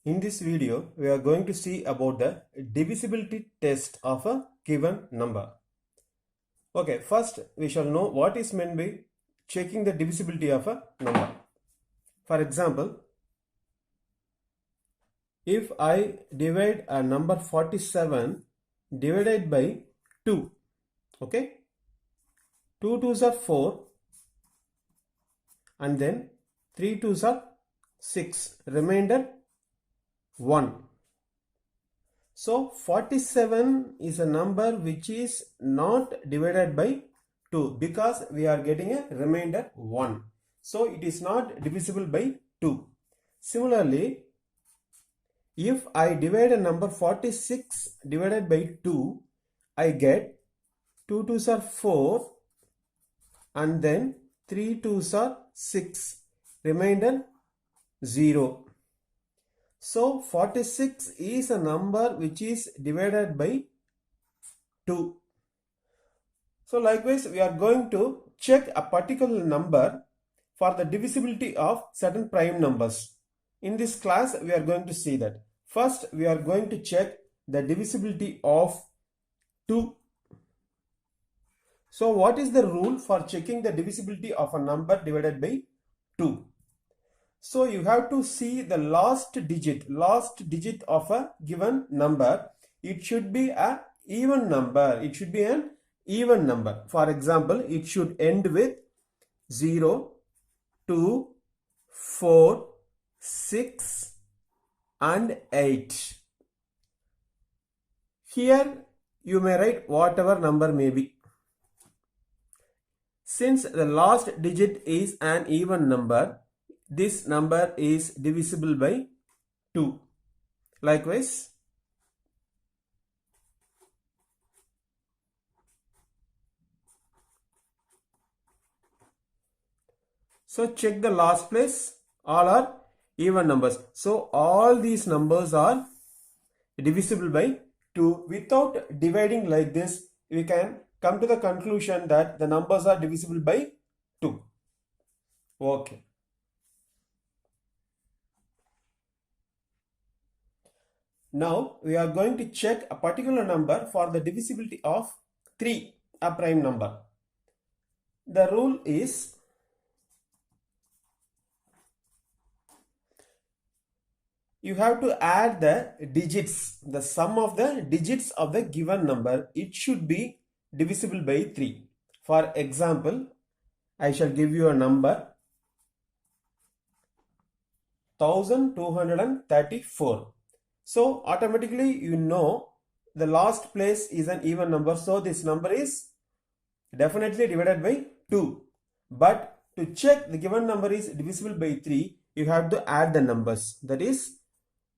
In this video, we are going to see about the divisibility test of a given number. Okay, first we shall know what is meant by checking the divisibility of a number. For example, if I divide a number 47 divided by 2, okay, 2 2s are 4 and then 3 2s are 6, remainder 1. So 47 is a number which is not divided by 2 because we are getting a remainder 1. So it is not divisible by 2. Similarly, if I divide a number 46 divided by 2, I get 2 2s are 4 and then 3 2s are 6, remainder 0. So 46 is a number which is divided by 2. So likewise, we are going to check a particular number for the divisibility of certain prime numbers. In this class, we are going to see that. First, we are going to check the divisibility of 2. So what is the rule for checking the divisibility of a number divided by 2? So you have to see the last digit of a given number. It should be an even number. It should be an even number. For example, it should end with 0, 2, 4, 6 and 8. Here you may write whatever number may be. Since the last digit is an even number, this number is divisible by 2. Likewise, so check the last place, all are even numbers. So all these numbers are divisible by 2. Without dividing like this, we can come to the conclusion that the numbers are divisible by 2. Okay. Now we are going to check a particular number for the divisibility of 3, a prime number. The rule is you have to add the digits, the sum of the digits of the given number. It should be divisible by 3. For example, I shall give you a number 1234. So automatically you know the last place is an even number. So this number is definitely divided by 2. But to check the given number is divisible by 3, you have to add the numbers. That is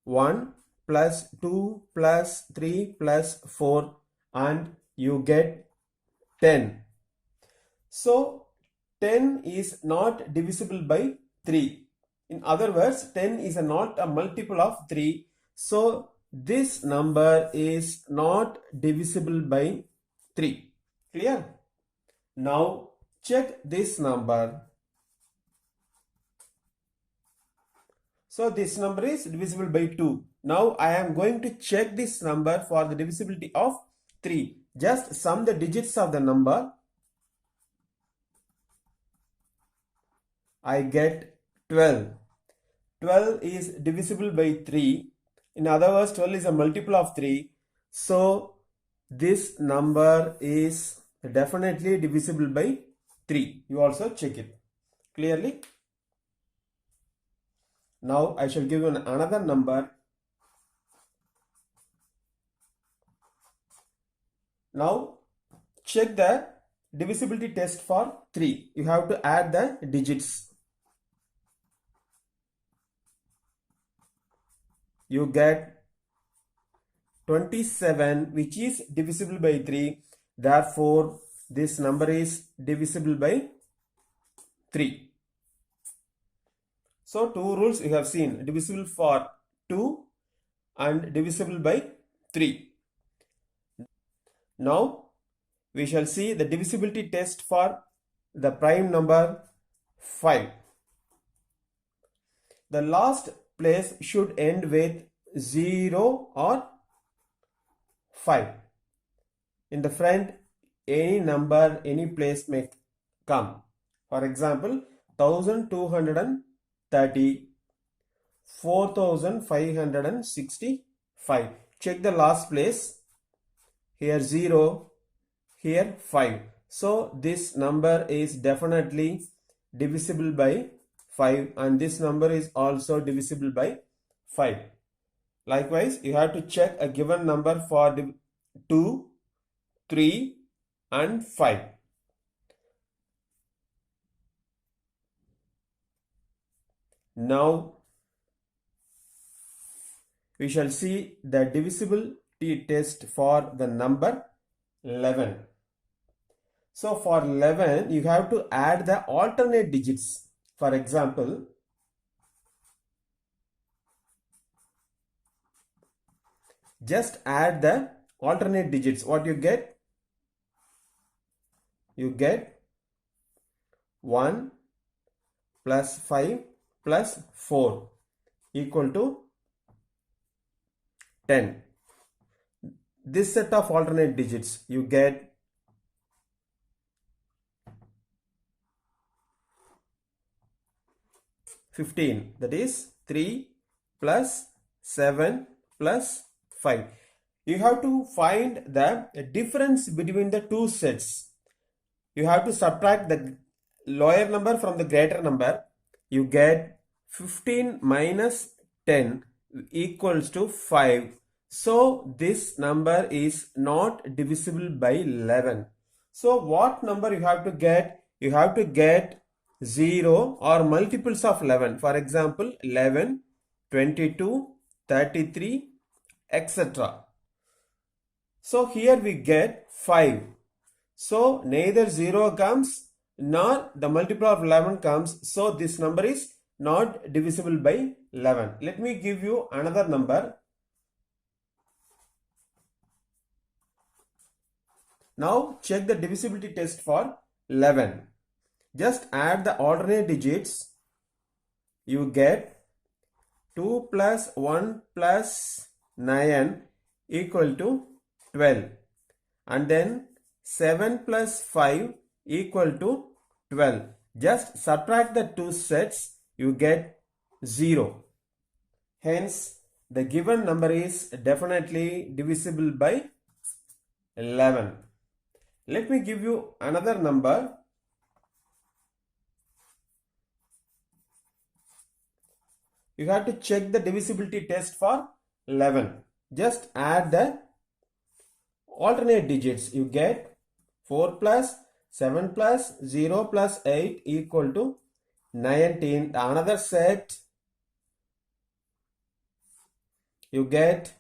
1 plus 2 plus 3 plus 4 and you get 10. So 10 is not divisible by 3. In other words, 10 is not a multiple of 3. So this number is not divisible by 3. Clear? Now check this number. So this number is divisible by 2. Now I am going to check this number for the divisibility of 3. Just sum the digits of the number. I get 12. 12 is divisible by 3. In other words, 12 is a multiple of 3. So this number is definitely divisible by 3. You also check it clearly. Now I shall give you another number. Now check the divisibility test for 3. You have to add the digits. You get 27, which is divisible by 3. Therefore, this number is divisible by 3. So, two rules you have seen, divisible for 2 and divisible by 3. Now, we shall see the divisibility test for the prime number 5. The last place should end with 0 or 5. In the front, any number, any place may come. For example, 1230, 4565. Check the last place. Here 0, here 5. So this number is definitely divisible by 5, and this number is also divisible by 5. Likewise, you have to check a given number for 2, 3 and 5. Now we shall see the divisibility test for the number 11. So for 11, you have to add the alternate digits. For example, just add the alternate digits. What you get? You get 1 plus 5 plus 4 equal to 10. This set of alternate digits, you get 15. That is 3 plus 7 plus 5. You have to find the difference between the two sets. You have to subtract the lower number from the greater number. You get 15 minus 10 equals to 5. So this number is not divisible by 11. So what number you have to get? You have to get 0 or multiples of 11. For example, 11, 22, 33, etc. So here we get 5. So neither 0 comes nor the multiple of 11 comes. So this number is not divisible by 11. Let me give you another number. Now check the divisibility test for 11. Just add the alternate digits. You get 2 plus 1 plus 9 equal to 12. And then 7 plus 5 equal to 12. Just subtract the two sets. You get 0. Hence, the given number is definitely divisible by 11. Let me give you another number. You have to check the divisibility test for 11. Just add the alternate digits. You get 4 plus 7 plus 0 plus 8 equal to 19. Another set, you get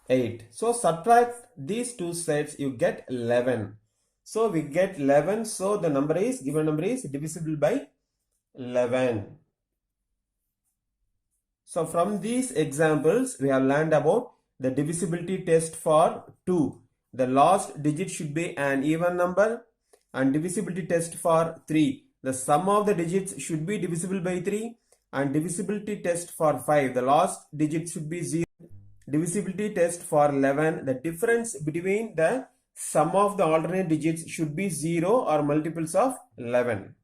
8. So subtract these two sets, you get 11. So we get 11. So the number is, given number is divisible by 11. So from these examples, we have learned about the divisibility test for 2. The last digit should be an even number, and divisibility test for 3. The sum of the digits should be divisible by 3, and divisibility test for 5. The last digit should be 0. Divisibility test for 11. The difference between the sum of the alternate digits should be 0 or multiples of 11.